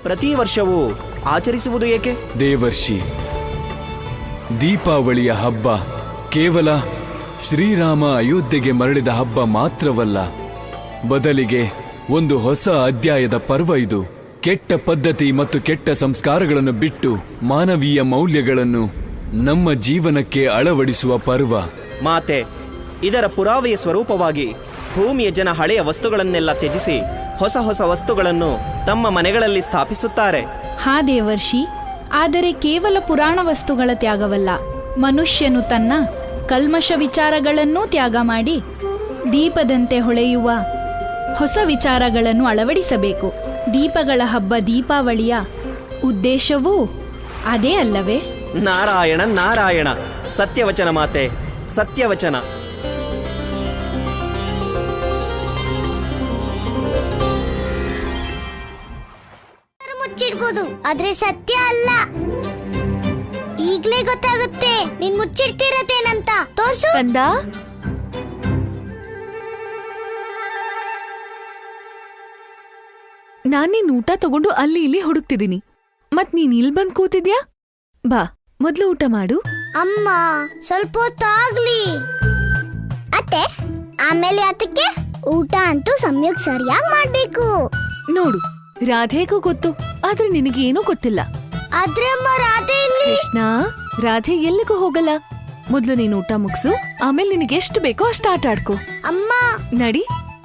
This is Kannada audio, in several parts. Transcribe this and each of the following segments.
ಪ್ರತಿ ವರ್ಷವೂ ಆಚರಿಸುವುದು ಏಕೆ? ದೇವರ್ಷಿ, ದೀಪಾವಳಿಯ ಹಬ್ಬ ಕೇವಲ ಶ್ರೀರಾಮ ಅಯೋಧ್ಯೆಗೆ ಮರಳಿದ ಹಬ್ಬ ಮಾತ್ರವಲ್ಲ, ಬದಲಿಗೆ ಒಂದು ಹೊಸ ಅಧ್ಯಾಯದ ಪರ್ವ ಇದು. ಕೆಟ್ಟ ಪದ್ಧತಿ ಮತ್ತು ಕೆಟ್ಟ ಸಂಸ್ಕಾರಗಳನ್ನು ಬಿಟ್ಟು ಮಾನವೀಯ ಮೌಲ್ಯಗಳನ್ನು ನಮ್ಮ ಜೀವನಕ್ಕೆ ಅಳವಡಿಸುವ ಪರ್ವ. ಮಾತೆ, ಇದರ ಪುರಾವೆಯ ಸ್ವರೂಪವಾಗಿ ಭೂಮಿಯ ಜನ ಹಳೆಯ ವಸ್ತುಗಳನ್ನೆಲ್ಲ ತ್ಯಜಿಸಿ ಹೊಸ ಹೊಸ ವಸ್ತುಗಳನ್ನು ತಮ್ಮ ಮನೆಗಳಲ್ಲಿ ಸ್ಥಾಪಿಸುತ್ತಾರೆ. ಹಾ ದೇವರ್ಷಿ, ಆದರೆ ಕೇವಲ ಪುರಾಣ ವಸ್ತುಗಳ ತ್ಯಾಗವಲ್ಲ, ಮನುಷ್ಯನು ತನ್ನ ಕಲ್ಮಶ ವಿಚಾರಗಳನ್ನೂ ತ್ಯಾಗ ಮಾಡಿ ದೀಪದಂತೆ ಹೊಳೆಯುವ ಹೊಸ ವಿಚಾರಗಳನ್ನು ಅಳವಡಿಸಬೇಕು. ದೀಪಗಳ ಹಬ್ಬ ದೀಪಾವಳಿಯ ಉದ್ದೇಶವೂ ಅದೇ ಅಲ್ಲವೇ? ನಾರಾಯಣ ನಾರಾಯಣ, ಸತ್ಯವಚನ ಮಾತೆ, ಸತ್ಯವಚನ. ಮುಚ್ಚಿಡ್ಬೋದು, ಆದ್ರೆ ಸತ್ಯ ಅಲ್ಲ. ಈಗ್ಲೇ ಗೊತ್ತಾಗುತ್ತೆ ನೀನ್ ಮುಚ್ಚಿಡ್ತಿರತ್ತೇನಂತ. ತೋರ್ಸು ಕಂದ. ನಾನೇನ್ ಊಟ ತಗೊಂಡು ಅಲ್ಲಿ ಇಲ್ಲಿ ಹುಡುಕ್ತಿದ್ದೀನಿ, ಮತ್ ನೀನ್ ಇಲ್ ಬಂದ್ ಕೂತಿದ್ಯಾ? ಬಾ, ಮೊದ್ಲು ಊಟ ಮಾಡು. ಅಮ್ಮ, ಸ್ವಲ್ಪ ಹೊತ್ತಾಗ್ಲಿ. ಅತ್ತೆ, ಆಮೇಲೆ ಅದಕ್ಕೆ ಊಟ ಅಂತೂ ಸಮಯಕ್ಕೆ ಸರಿಯಾಗಿ ಮಾಡ್ಬೇಕು. ನೋಡು, ರಾಧೆಗೂ ಗೊತ್ತು, ಆದ್ರೆ ನಿನಗೇನೂ ಗೊತ್ತಿಲ್ಲ. ಆದ್ರೆ ಅಮ್ಮ, ರಾಧೆ ಇಲ್ಲಿ. ಕೃಷ್ಣ, ರಾಧೆ ಎಲ್ಲಿಗೂ ಹೋಗಲ್ಲ. ಮೊದ್ಲು ನೀನ್ ಊಟ ಮುಗ್ಸು, ಆಮೇಲೆ ನಿನಗೆ ಎಷ್ಟು ಬೇಕೋ ಅಷ್ಟು ಆಟ ಆಡ್ಕೋ. ಅಮ್ಮ ನಡಿ,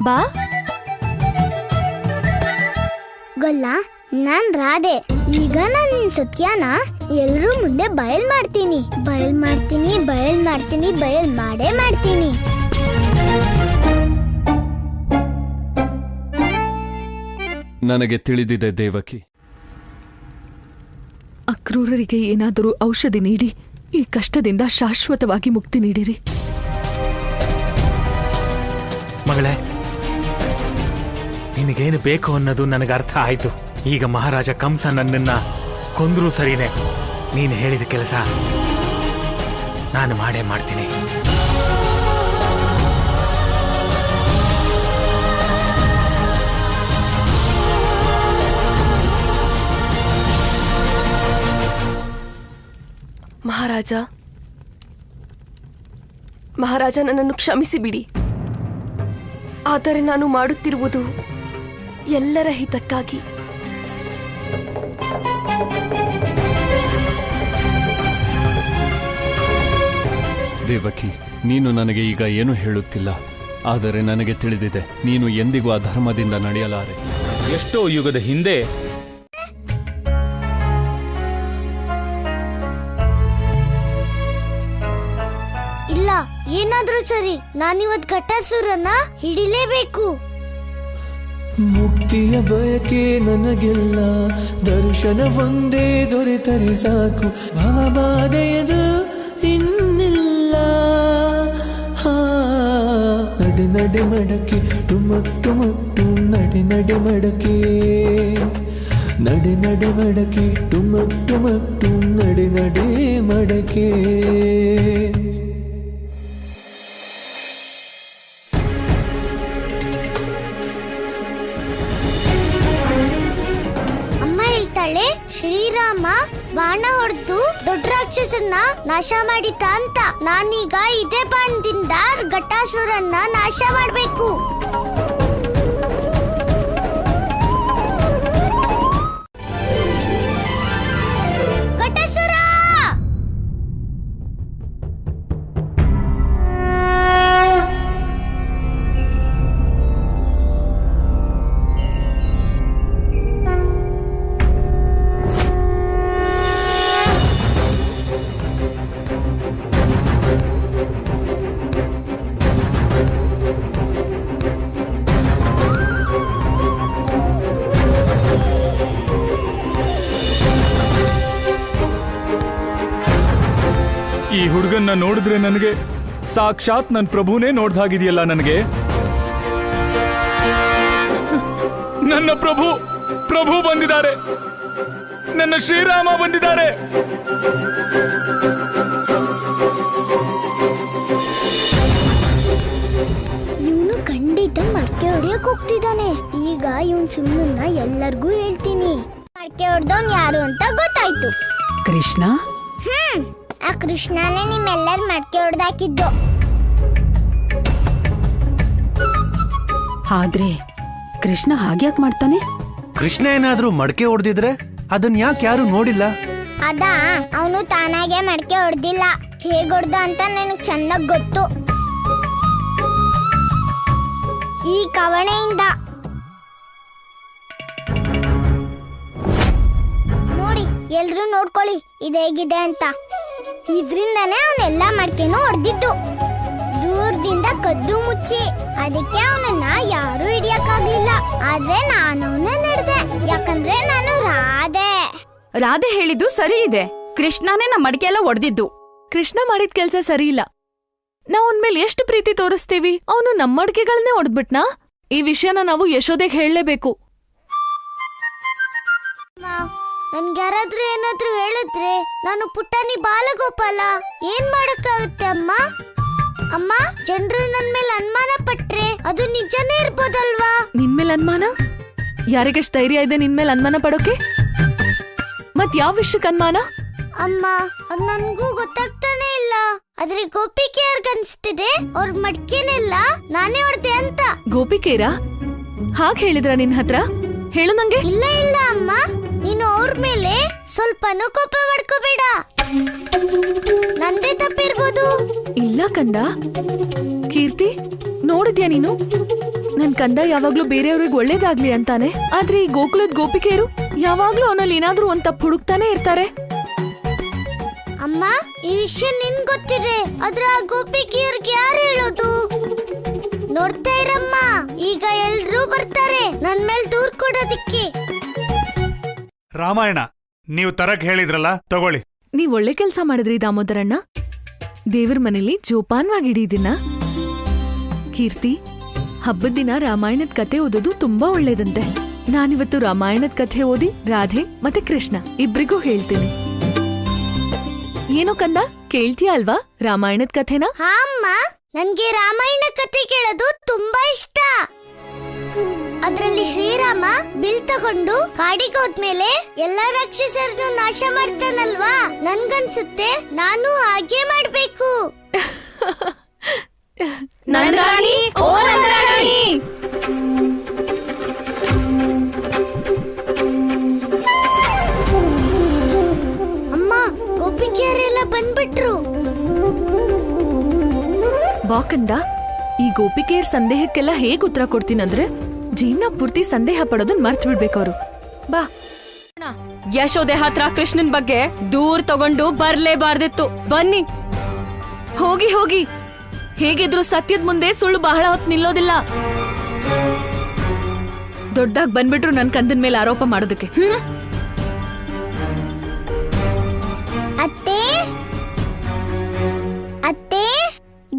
ಬಾ. ಗೊಲ್ಲ, ನಾನ್ ರಾಧೆ. ಈಗ ನಾನ್ ನಿನ್ ಸತ್ಯನ ಎಲ್ರೂ ಮುಂದೆ ಬಯಲ್ ಮಾಡ್ತೀನಿ, ಬಯಲ್ ಮಾಡ್ತೀನಿ, ಬಯಲ್ ಮಾಡ್ತೀನಿ, ಬಯಲ್ ಮಾಡೇ ಮಾಡ್ತೀನಿ. ನನಗೆ ತಿಳಿದಿದೆ ದೇವಕಿ. ಅಕ್ರೂರರಿಗೆ ಏನಾದರೂ ಔಷಧಿ ನೀಡಿ ಈ ಕಷ್ಟದಿಂದ ಶಾಶ್ವತವಾಗಿ ಮುಕ್ತಿ ನೀಡಿರಿ. ಮಗಳೇ, ನಿನಗೇನು ಬೇಕು ಅನ್ನೋದು ನನಗೆ ಅರ್ಥ ಆಯ್ತು. ಈಗ ಮಹಾರಾಜ ಕಂಸ ನನ್ನನ್ನ ಕೊಂದ್ರೂ ಸರಿನೇ, ನೀನು ಹೇಳಿದ ಕೆಲಸ ನಾನು ಮಾಡೇ ಮಾಡ್ತೀನಿ. ಮಹಾರಾಜ, ನನ್ನನ್ನು ಕ್ಷಮಿಸಿ ಬಿಡಿ. ಆದರೆ ನಾನು ಮಾಡುತ್ತಿರುವುದು ಎಲ್ಲರ ಹಿತಕ್ಕಾಗಿ. ದೇವಕಿ, ನೀನು ನನಗೆ ಈಗ ಏನು ಹೇಳುತ್ತಿಲ್ಲ, ಆದರೆ ನನಗೆ ತಿಳಿದಿದೆ ನೀನು ಎಂದಿಗೂ ಅಧರ್ಮದಿಂದ ನಡೆಯಲಾರೆ. ಎಷ್ಟೋ ಯುಗದ ಹಿಂದೆ ಇಲ್ಲ, ಏನಾದ್ರೂ ಸರಿ, ನಾನಿವತ್ ಘಟಾಸುರನ್ನ ಹಿಡಿಲೇಬೇಕು. ಮುಕ್ತಿಯ ಬಯಕೆ ನನಗೆಲ್ಲ, ದರ್ಶನ ಒಂದೇ ದೊರೆತರೆ ಸಾಕು, ಭವಬಾಧೆಯದು ಇನ್ನಿಲ್ಲ. ನಡೆ ನಡೆ ಮಡಕೆ ಟುಮಟ್ಟು ಮಟ್ಟು, ನಡೆ ನಡೆ ಮಡಕೆ, ನಡೆ ನಡೆ ಮಡಕೆ ಟುಮಟ್ಟು ಮಟ್ಟು, ನಡೆ ನಡೆ ಮಡಕೆ. ಶ್ರೀರಾಮ ಬಾಣ ಹೊಡೆದು ದೊಡ್ಡ ರಾಕ್ಷಸನ್ನ ನಾಶ ಮಾಡಿದ್ದ ಅಂತ. ನಾನೀಗ ಇದೇ ಬಾಣದಿಂದ ಘಟಾಸುರನ್ನ ನಾಶ ಮಾಡ್ಬೇಕು. ಘಟಾಸುರ! ಈ ಹುಡುಗನ್ನ ನೋಡಿದ್ರೆ ನನಗೆ ಸಾಕ್ಷಾತ್ ನನ್ನ ಪ್ರಭುನೇ ನೋಡ್ದಾಗಿದೆಯಲ್ಲ. ನನಗೆ ನನ್ನ ಪ್ರಭು ಬಂದಿದ್ದಾರೆ, ನನ್ನ ಶ್ರೀರಾಮ ಬಂದಿದ್ದಾರೆ. ಇವನು ಖಂಡಿತ ಮರ್ಕೆ ಹೊಡೆಯಕ್ ಹೋಗ್ತಿದ್ದಾನೆ. ಈಗ ಇವನ್ ಸುಮ್ಮನ ಎಲ್ಲರಿಗೂ ಹೇಳ್ತೀನಿ. ಮಡಕೆ ಹೊಡೆದವನ್ ಯಾರು ಅಂತ ಗೊತ್ತಾಯ್ತು. ಕೃಷ್ಣ? ಆ ಕೃಷ್ಣನೇ ನಿಮ್ಮೆಲ್ಲರ ಮಡಕೆ ಹೊಡೆದಾಕಿದ್ದು. ಆದ್ರೆ ಕೃಷ್ಣ ಹಾಗ್ಯಾಕ್ ಮಾಡ್ತಾನೆ? ಕೃಷ್ಣ ಏನಾದ್ರೂ ಮಡಕೆ ಹೊಡೆದಿದ್ರೆ ಅದನ್ ಯಾಕೆ ಯಾರು ನೋಡಿಲ್ಲ? ಅದಾ ಅವನು ತಾನಾಗೆ ಮಡಕೆ ಹೊಡೆದಿಲ್ಲ. ಹೇಗ್ ಹೊಡೆದ ಅಂತ ನನಗ್ ಚೆನ್ನಾಗ್ ಗೊತ್ತು. ಈ ಕವಣೆಯಿಂದ ನೋಡಿ, ಎಲ್ರೂ ನೋಡ್ಕೊಳ್ಳಿ ಇದೇಗಿದೆ ಅಂತ. ಇದ್ರಿಂದಾನೇ ಅವನೆಲ್ಲ ಮಡಕೆನೂ ಹೊಡೆದಿದ್ದು, ದೂರದಿಂದ ಕದ್ದು ಮುಚ್ಚಿ. ಅದಕ್ಕೆ ಅವನನ್ನ ಯಾರು ಹಿಡಿಯಕ್ಕಾಗ್ಲಿಲ್ಲ. ಆದ್ರೆ ನಾನು ಅವನನ್ನ ಹಿಡ್ದೆ, ಯಾಕಂದ್ರೆ ನಾನು ರಾಧೆ ಹೇಳಿದ್ದು ಸರಿ ಇದೆ. ಕೃಷ್ಣನೇ ನಮ್ಮ ಮಡಿಕೆ ಎಲ್ಲ ಒಡೆದಿದ್ದು. ಕೃಷ್ಣ ಮಾಡಿದ ಕೆಲ್ಸ ಸರಿ ಇಲ್ಲ. ನಾವ್ ಅವನ್ ಮೇಲೆ ಎಷ್ಟು ಪ್ರೀತಿ ತೋರಿಸ್ತೀವಿ, ಅವನು ನಮ್ಮ ಮಡಿಕೆಗಳನ್ನೇ ಒಡೆದ್ಬಿಟ್ನಾ? ಈ ವಿಷಯನ ನಾವು ಯಶೋದೆಗೆ ಹೇಳಲೇಬೇಕು. ನನ್ಗ್ಯಾರಾದ್ರೂ ಏನಾದ್ರೂ ಹೇಳಿದ್ರೆ ನಾನು ಪುಟ್ಟನಿ ಬಾಲಗೋಪಾಲ ಏನ್ ಮಾಡಕ್ಕಾಗುತ್ತೆ ಅಮ್ಮ? ಅಮ್ಮ, ಜನರು ನನ್ ಮೇಲೆ ಅನುಮಾನ ಪಟ್ರೆ ಅದು ನಿಜನೇ ಇರ್ಬೋದಲ್ವಾ? ನಿನ್ಮೇಲೆ ಅನುಮಾನ? ಯಾರಿಗಷ್ಟು ಧೈರ್ಯ ಇದೆ ನಿನ್ಮೇಲೆ ಅನುಮಾನ ಪಡೋಕೆ? ಮತ್ ಯಾವ ವಿಷಯಕ್ಕೆ ಅನುಮಾನ? ಅಮ್ಮ, ಅದ್ ನನ್ಗೂ ಗೊತ್ತಾಗ್ತಾನೆ ಇಲ್ಲ. ಆದ್ರೆ ಗೋಪಿಕೆಯರ್ಗನ್ಸ್ತಿದೆ ಅವ್ರ ಮಡ್ಕೆನೆಲ್ಲ ನಾನೇ ಹೊಡ್ದೆ ಅಂತ. ಗೋಪಿಕೇರಾ? ಹಾಗ್ ಹೇಳಿದ್ರ ನಿನ್ ಹತ್ರ? ಹೇಳು ನಂಗೆ. ಇಲ್ಲ ಇಲ್ಲ ಅಮ್ಮ, ನೀನು ಅವ್ರ ಮೇಲೆ ಸ್ವಲ್ಪನೂ ಕೋಪ ಮಾಡ್ಕೋಬೇಡ. ನಂದೇ ತಪ್ಪಿರ್ಬೋದು. ಇಲ್ಲ ಕಂದ. ಕೀರ್ತಿ, ನೋಡಿದ್ಯಾ ನೀನು? ನನ್ ಕಂದ ಯಾವಾಗ್ಲೂ ಬೇರೆಯವ್ರಿಗೆ ಒಳ್ಳೇದಾಗ್ಲಿ ಅಂತಾನೆ. ಆದ್ರೆ ಈ ಗೋಕುಲದ ಗೋಪಿಕೆಯರು ಯಾವಾಗ್ಲೂ ಅವನಲ್ಲಿ ಏನಾದ್ರೂ ಒಂದ್ ತಪ್ಪು ಹುಡುಕ್ತಾನೆ ಇರ್ತಾರೆ. ಅಮ್ಮ, ಈ ವಿಷಯ ನಿನ್ ಗೊತ್ತಿದೆ, ಆದ್ರೆ ಆ ಗೋಪಿಕೆಯರ್ಗೆ ಯಾರು ಹೇಳೋದು? ನೋಡ್ತಾ ಇರಮ್ಮ, ಈಗ ಎಲ್ರೂ ಬರ್ತಾರೆ ನನ್ ಮೇಲೆ ದೂರ್ ಕೊಡೋದಿಕ್ಕೆ. ರಾಮಾಯಣ ನೀವು ತರಕ್ ಹೇಳಿದ್ರಲ್ಲ, ತಗೊಳ್ಳಿ. ನೀವ್ ಒಳ್ಳೆ ಕೆಲ್ಸ ಮಾಡಿದ್ರಿ ದಾಮೋದರಣ್ಣ. ದೇವ್ರ ಮನೇಲಿ ಜೋಪಾನವಾಗಿ ಇಡೀ ದಿನ. ಕೀರ್ತಿ, ಹಬ್ಬದ ದಿನ ರಾಮಾಯಣದ ಕಥೆ ಓದೋದು ತುಂಬಾ ಒಳ್ಳೇದಂತೆ. ನಾನಿವತ್ತು ರಾಮಾಯಣದ ಕಥೆ ಓದಿ ರಾಧೆ ಮತ್ತೆ ಕೃಷ್ಣ ಇಬ್ರಿಗೂ ಹೇಳ್ತೀನಿ. ಏನೋ ಕಂದ, ಕೇಳ್ತೀಯ ಅಲ್ವಾ ರಾಮಾಯಣದ ಕಥೆನ? ಹಾ ಅಮ್ಮ, ನನ್ಗೆ ರಾಮಾಯಣ ಕಥೆ ಕೇಳೋದು ತುಂಬಾ ಇಷ್ಟ. ಅದ್ರಲ್ಲಿ ಶ್ರೀರಾಮ ಬಿಲ್ ತಗೊಂಡು ಕಾಡಿಗೆ ಹೋದ್ಮೇಲೆ ಎಲ್ಲಾ ರಾಕ್ಷಸರನ್ನು ನಾಶ ಮಾಡ್ತಾನಲ್ವಾ? ನನ್ಗನ್ಸುತ್ತೆ ನಾನು ಹಾಗೆ ಮಾಡ್ಬೇಕು. ನಂದರಾಣಿ, ಓ ನಂದರಾಣಿ! ಅಮ್ಮ, ಗೋಪಿಕೆಯರೆಲ್ಲ ಬಂದ್ಬಿಟ್ರು. ಬಾಕಂದ, ಈ ಗೋಪಿಕೆಯರ್ ಸಂದೇಹಕ್ಕೆಲ್ಲ ಹೇಗ್ ಉತ್ತರ ಕೊಡ್ತೀನಂದ್ರೆ ಜೀವನ ಪೂರ್ತಿ ಸಂದೇಹ ಪಡೋದನ್ ಮರ್ತ್ ಬಿಡ್ಬೇಕವ್ರು. ಬಾ. ಯಶೋದೆ ಹತ್ರ ಕೃಷ್ಣನ್ ಬಗ್ಗೆ ದೂರ್ ತಗೊಂಡು ಬರ್ಲೇಬಾರ್ದಿತ್ತು. ಬನ್ನಿ, ಹೋಗಿ ಹೋಗಿ. ಹೇಗಿದ್ರು ಸತ್ಯದ ಮುಂದೆ ಸುಳ್ಳು ಬಹಳ ಹೊತ್ತು ನಿಲ್ಲೋದಿಲ್ಲ. ದೊಡ್ಡದಾಗ್ ಬಂದ್ಬಿಟ್ರು ನನ್ ಕಂದನ್ ಮೇಲೆ ಆರೋಪ ಮಾಡೋದಕ್ಕೆ. ಅತ್ತೆ ಅತ್ತೆ,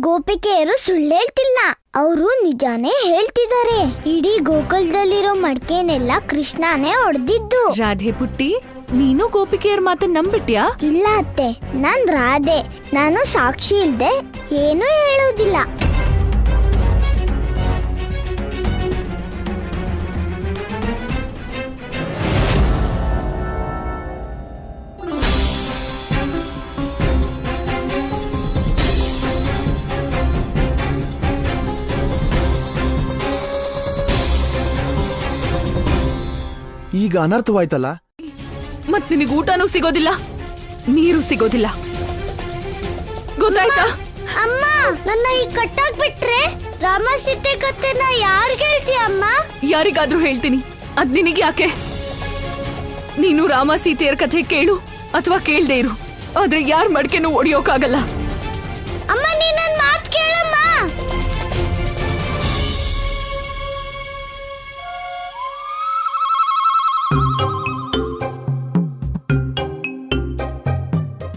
ಗೋಪಿಕೆಯರು ಸುಳ್ಳು ಹೇಳ್ತಿಲ್ಲ, ಅವರು ನಿಜಾನೇ ಹೇಳ್ತಿದ್ದಾರೆ. ಇಡೀ ಗೋಕುಲದಲ್ಲಿರೋ ಮಡ್ಕೆನೆಲ್ಲ ಕೃಷ್ಣನೇ ಹೊಡೆದಿದ್ದು. ರಾಧೆ ಪುಟ್ಟಿ, ನೀನು ಗೋಪಿಕೆಯರ್ ಮಾತನ್ನ ನಂಬಿಟ್ಯಾ? ಇಲ್ಲ ಅತ್ತೆ, ನಾನ್ ರಾಧೆ. ನಾನು ಸಾಕ್ಷಿ ಇಲ್ದೆ ಏನೂ ಹೇಳೋದಿಲ್ಲ. ಈಗ ಅನರ್ಥವಾಯ್ತಲ್ಲ. ಮತ್ ನಿನಗ್ ಊಟನೂ ಸಿಗೋದಿಲ್ಲ, ನೀರು ಸಿಗೋದಿಲ್ಲ, ಗೊತ್ತಾಯ್ತಾ? ಅಮ್ಮ, ನನ್ನ ಈ ಕಟ್ಟಾಕ್ ಬಿಟ್ರೆ ರಾಮ ಸೀತೆ ಕಥೆನ ಯಾರಿಗೆ ಹೇಳ್ತೀಯ ಅಮ್ಮ? ಯಾರಿಗಾದ್ರೂ ಹೇಳ್ತೀನಿ, ಅದ್ ನಿನಗೆ ಯಾಕೆ? ನೀನು ರಾಮ ಸೀತೆಯರ ಕಥೆ ಕೇಳು ಅಥವಾ ಕೇಳ್ದೇ ಇರು, ಆದ್ರೆ ಯಾರ್ ಮಡ್ಕೆನೂ ಒಡಿಯೋಕಾಗಲ್ಲ. ಅಮ್ಮ, ನೀ ನನ್ ಮಾತ್ ಕೇಳಮ್ಮ.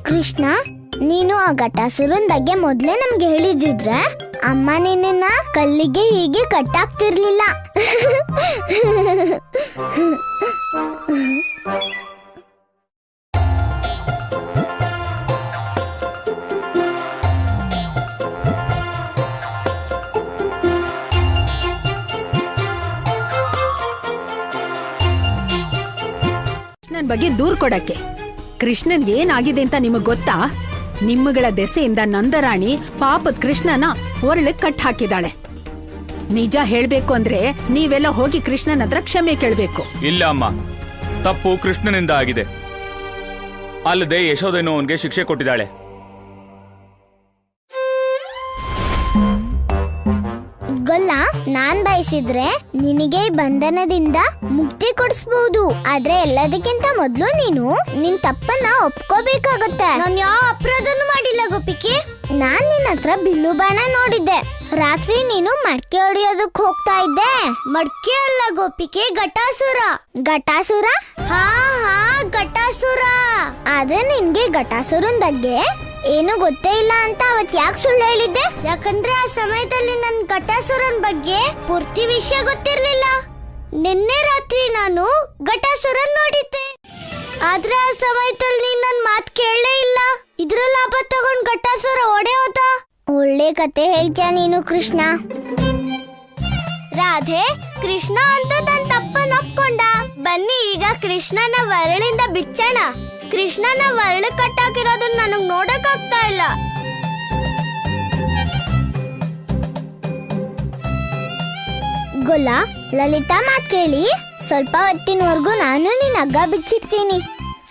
ಕೃಷ್ಣ, ನೀನು ಆ ಘಟಾಸುರನ್ ಬಗ್ಗೆ ಮೊದ್ಲೇ ನಮ್ಗೆ ಹೇಳಿದಿದ್ರೆ ಅಮ್ಮ ನಿನ್ನ ಕಲ್ಲಿಗೆ ಹೀಗೆ ಕಟ್ಟಾಕ್ತಿರ್ಲಿಲ್ಲ. ಕೃಷ್ಣನ್ ಬಗ್ಗೆ ದೂರ್ ಕೊಡಕ್ಕೆ. ಕೃಷ್ಣನ್ ಏನಾಗಿದೆ ಅಂತ ನಿಮಗ್ ಗೊತ್ತಾ? ನಿಮ್ಮಗಳ ದೆಸೆಯಿಂದ ನಂದರಾಣಿ ಪಾಪದ ಕೃಷ್ಣನ ಹೊರಳಕ್ ಕಟ್ ಹಾಕಿದಾಳೆ. ನಿಜ ಹೇಳ್ಬೇಕು ಅಂದ್ರೆ ನೀವೆಲ್ಲ ಹೋಗಿ ಕೃಷ್ಣನ ಹತ್ರ ಕ್ಷಮೆ ಕೇಳ್ಬೇಕು. ಇಲ್ಲ ಅಮ್ಮ, ತಪ್ಪು ಕೃಷ್ಣನಿಂದ ಆಗಿದೆ. ಅಲ್ಲದೆ ಯಶೋಧೆನೂ ಅವನ್ಗೆ ಶಿಕ್ಷೆ ಕೊಟ್ಟಿದ್ದಾಳೆ. ಗೊಲ್ಲ, ನಾನ್ ಬಯಸಿದ್ರೆ ನಿನಗೆ ಈ ಬಂಧನದಿಂದ ಮುಕ್ತಿ ಕೊಡಿಸಬಹುದು. ಆದ್ರೆ ಎಲ್ಲದಕ್ಕಿಂತ ಮೊದ್ಲು ನೀನು ನಿನ್ ತಪ್ಪನ್ನ ಒಪ್ಕೋಬೇಕಾಗತ್ತೆ. ನಾನು ಯಾವ ಅಪರಾಧನೂ ಮಾಡಿಲ್ಲ ಗೋಪಿಕೆ. ನಾನ್ ನಿನ್ನ ಹತ್ರ ಬಿಲ್ಲು ಬಾಣ ನೋಡಿದ್ದೆ. ರಾತ್ರಿ ನೀನು ಮಡ್ಕೆ ಹೊಡಿಯೋದಕ್ ಹೋಗ್ತಾ ಇದ್ದೆ. ಮಡ್ಕೆ ಅಲ್ಲ ಗೋಪಿಕೆ, ಘಟಾಸುರ. ಘಟಾಸುರ? ಹಾ ಹಾ, ಘಟಾಸುರ. ಆದ್ರೆ ನಿನ್ಗೆ ಘಟಾಸುರನ್ ಬಗ್ಗೆ ಏನು ಗೊತ್ತೇ ಇಲ್ಲ ಅಂತ ಅವತ್ ಯಾಕೆ ಸುಳ್ಳು ಹೇಳಿದ್ದೆ? ಯಾಕಂದ್ರೆ ಆ ಸಮಯದಲ್ಲಿ ನನ್ ಘಟಾಸುರನ್ ಬಗ್ಗೆ ಪೂರ್ತಿ ವಿಷಯ ಗೊತ್ತಿರ್ಲಿಲ್ಲ. ನಿನ್ನೆ ರಾತ್ರಿ ನಾನು ಘಟಾಸುರನ್ ನೋಡಿದ್ದೆ. ಆದ್ರೆ ಆ ಸಮಯದಲ್ಲಿ ನೀನ್ ನನ್ ಮಾತ್ ಕೇಳಲೇ ಇಲ್ಲ. ಇದ್ರ ಲಾಭ ತಗೊಂಡ್ ಘಟಾಸುರ ಓಡೇ ಹೋದ. ಒಳ್ಳೆ ಕತೆ ಹೇಳ್ತೀಯ ನೀನು ಕೃಷ್ಣ. ರಾಧೆ, ಕೃಷ್ಣ ಅಂತ ತನ್ನ ತಪ್ಪನ್ನ ಒಪ್ಕೊಂಡ. ಬನ್ನಿ ಈಗ ಕೃಷ್ಣನ ವರಳಿಂದ ಬಿಚ್ಚೋಣ. ಕೃಷ್ಣನ ವರಳು ಕಟ್ಟಾಕಿರೋದನ್ನ ನನಗ್ ನೋಡಕ್ ಆಗ್ತಾ ಇಲ್ಲ. ಗೊಲ್ಲ, ಲಲಿತಾ ಮಾತ್ ಕೇಳಿ. ಸ್ವಲ್ಪ ಹೊತ್ತಿನವರೆಗೂ ನಾನು ನಿನ್ನ ಹಗ್ಗ ಬಿಚ್ಚಿಡ್ತೀನಿ.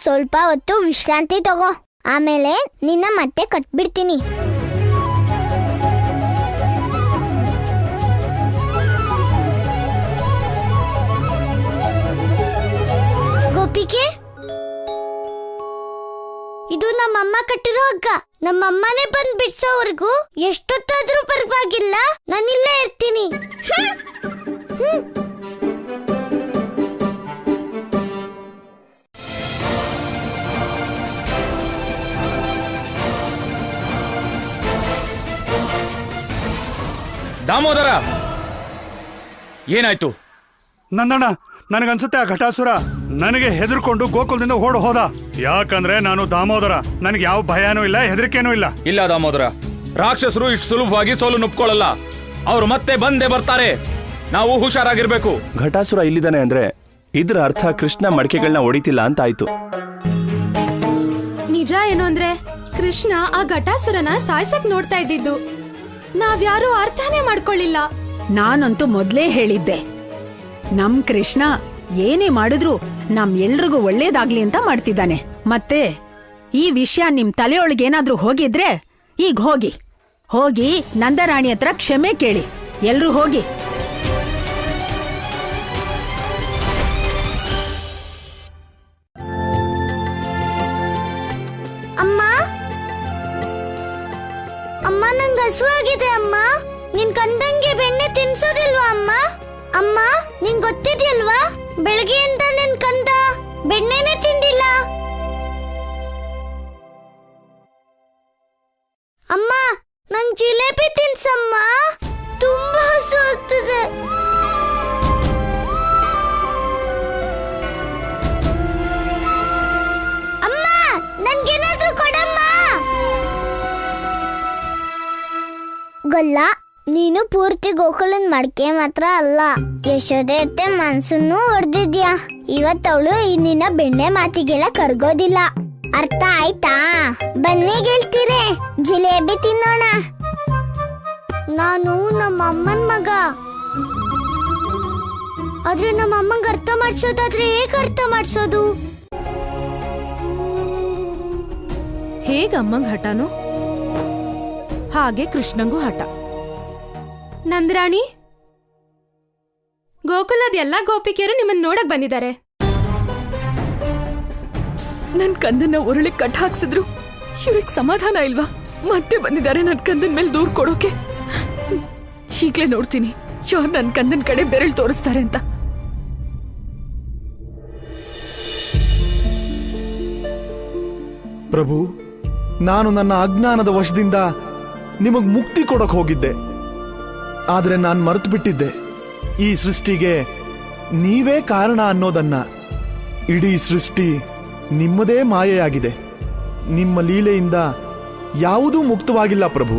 ಸ್ವಲ್ಪ ಹೊತ್ತು ವಿಶ್ರಾಂತಿ ತಗೋ, ಆಮೇಲೆ ನಿನ್ನ ಮತ್ತೆ ಕಟ್ಬಿಡ್ತೀನಿ. ಗೋಪಿಕೆ, ಇದು ನಮ್ಮಮ್ಮ ಕಟ್ಟಿರೋ ಹಗ್ಗ. ನಮ್ಮಮ್ಮನೇ ಬಂದ್ ಬಿಡ್ಸೋವರೆಗೂ ಎಷ್ಟೊತ್ತಾದ್ರೂ ಪರವಾಗಿಲ್ಲ, ನಾನಿಲ್ಲೇ ಇರ್ತೀನಿ. ದಾಮೋದರ, ಏನಾಯ್ತು? ನಂದಣ್ಣ, ನನಗನ್ಸುತ್ತೆ ಆ ಘಟಾಸುರ ನನಗೆ ಹೆದರ್ಕೊಂಡು ಗೋಕುಲದಿಂದ ಓಡ್ ಹೋದ. ಯಾಕಂದ್ರೆ ನಾನು ದಾಮೋದರ, ನನಗೆ ಯಾವ ಭಯನೂ ಇಲ್ಲ, ಹೆದರಿಕೆನೂ ಇಲ್ಲ. ಇಲ್ಲ ದಾಮೋದರ, ರಾಕ್ಷಸರು ಇಷ್ಟು ಸುಲಭವಾಗಿ ಸೋಲು ನುಪ್ಕೊಳ್ಳಲ್ಲ. ಅವರು ಮತ್ತೆ ಬಂದೇ ಬರ್ತಾರೆ. ನಾವು ಹುಷಾರಾಗಿರ್ಬೇಕು. ಘಟಾಸುರ ಇಲ್ಲಿದ್ದಾನೆ ಅಂದ್ರೆ ಇದ್ರ ಅರ್ಥ ಕೃಷ್ಣ ಮಡಿಕೆಗಳನ್ನ ಹೊಡಿತಿಲ್ಲ ಅಂತ ಆಯ್ತು. ನಿಜ ಏನು ಅಂದ್ರೆ ಕೃಷ್ಣ ಆ ಘಟಾಸುರನ ಸಾಯ್ಸಕ್ ನೋಡ್ತಾ ಇದ್ದಿದ್ದು. ನಾವ್ಯಾರು ಅರ್ಥನೇ ಮಾಡ್ಕೊಳ್ಳಿಲ್ಲ. ನಾನಂತೂ ಮೊದ್ಲೇ ಹೇಳಿದ್ದೆ, ನಮ್ ಕೃಷ್ಣ ಏನೇ ಮಾಡಿದ್ರು ನಮ್ ಎಲ್ರಿಗೂ ಒಳ್ಳೇದಾಗ್ಲಿ ಅಂತ ಮಾಡ್ತಿದ್ದಾನೆ. ಮತ್ತೆ ಈ ವಿಷಯ ನಿಮ್ ತಲೆಯೊಳಗೇನಾದ್ರೂ ಹೋಗಿದ್ರೆ ಈಗ ಹೋಗಿ ನಂದರಾಣಿ ಹತ್ರ ಕ್ಷಮೆ ಕೇಳಿ. ಎಲ್ರೂ ಹೋಗಿ. ಅಮ್ಮ, ಅಮ್ಮ, ನಂಗೆ ಹಸುವಾಗಿದೆ ಅಮ್ಮ. ನಿನ್ ಕಂದಂಗೆ ಬೆಣ್ಣೆ ತಿನ್ಸೋದಿಲ್ವಾ ಅಮ್ಮ? ಅಮ್ಮ, ನಿಂಗ್ ಗೊತ್ತಿದ್ಯಲ್ವಾ, ಬೆಳಗ್ಗೆಯಿಂದ ನಿನ್ ಕಂದ ಬೆಣ್ಣೆನೆ ತಿಂದಿಲ್ಲ. ಅಮ್ಮ, ನಂಗ್ ಜಿಲೇಬಿ ತಿನ್ಸಮ್ಮ, ತುಂಬಾ ಹಸು ಆಗ್ತದೆ. ಅಮ್ಮ, ನನ್ಗೇನಾದ್ರೂ ಕೊಡಮ್ಮ. ಗೊಲ್ಲ, ನೀನು ಪೂರ್ತಿ ಗೋಕುಲನ್ ಮಡ್ಕೆ ಮಾತ್ರ ಅಲ್ಲ, ಯಶೋದೆ ಅತ್ತೆ ಮನ್ಸನ್ನು ಹೊಡೆದಿದ್ಯಾ. ಇವತ್ತವಳು ನಿನ್ನ ಬೆಣ್ಣೆ ಮಾತಿಗೆಲ್ಲ ಕರ್ಗೋದಿಲ್ಲ. ಅರ್ಥ ಆಯ್ತಾ? ಬನ್ನಿ ಗೆಳ್ತೀರೆ, ಜಿಲೇಬಿ ತಿನ್ನೋಣ. ನಾನು ನಮ್ಮ ಅಮ್ಮನ್ ಮಗ. ಆದ್ರೆ ನಮ್ಮ ಅಮ್ಮಂಗೆ ಅರ್ಥ ಮಾಡ್ಸೋದಾದ್ರೆ ಹೇಗೆ ಅರ್ಥ ಮಾಡ್ಸೋದು? ಹೇಗೆ ಅಮ್ಮಂಗ್ ಹಠನೋ ಹಾಗೆ ಕೃಷ್ಣಂಗೂ ಹಠ. ನಂದರಾಣಿ, ಗೋಕುಲದ ಎಲ್ಲಾ ಗೋಪಿಕೆಯರು ನಿಮ್ಮನ್ನ ನೋಡಕ್ ಬಂದಿದ್ದಾರೆ. ನನ್ ಕಂದನ್ನ ಉರುಳಿ ಕಟ್ ಹಾಕ್ಸಿದ್ರು ಇವ್ರಿಗೆ ಸಮಾಧಾನ ಇಲ್ವಾ? ಮತ್ತೆ ಬಂದಿದ್ದಾರೆ ನನ್ ಕಂದನ್ ಮೇಲೆ ದೂರ್ ಕೊಡೋಕೆ. ಈಗ್ಲೇ ನೋಡ್ತೀನಿ ಯಾರು ನನ್ ಕಂದನ್ ಕಡೆ ಬೆರಳು ತೋರಿಸ್ತಾರೆ ಅಂತ. ಪ್ರಭು, ನಾನು ನನ್ನ ಅಜ್ಞಾನದ ವಶದಿಂದ ನಿಮಗ್ ಮುಕ್ತಿ ಕೊಡಕ್ ಹೋಗಿದ್ದೆ. ಆದ್ರೆ ನಾನು ಮರೆತು ಬಿಟ್ಟಿದ್ದೆ ಈ ಸೃಷ್ಟಿಗೆ ನೀವೇ ಕಾರಣ ಅನ್ನೋದನ್ನ. ಇಡೀ ಸೃಷ್ಟಿ ನಿಮ್ಮದೇ ಮಾಯೆಯಾಗಿದೆ. ನಿಮ್ಮ ಲೀಲೆಯಿಂದ ಯಾವುದೂ ಮುಕ್ತವಾಗಿಲ್ಲ ಪ್ರಭು.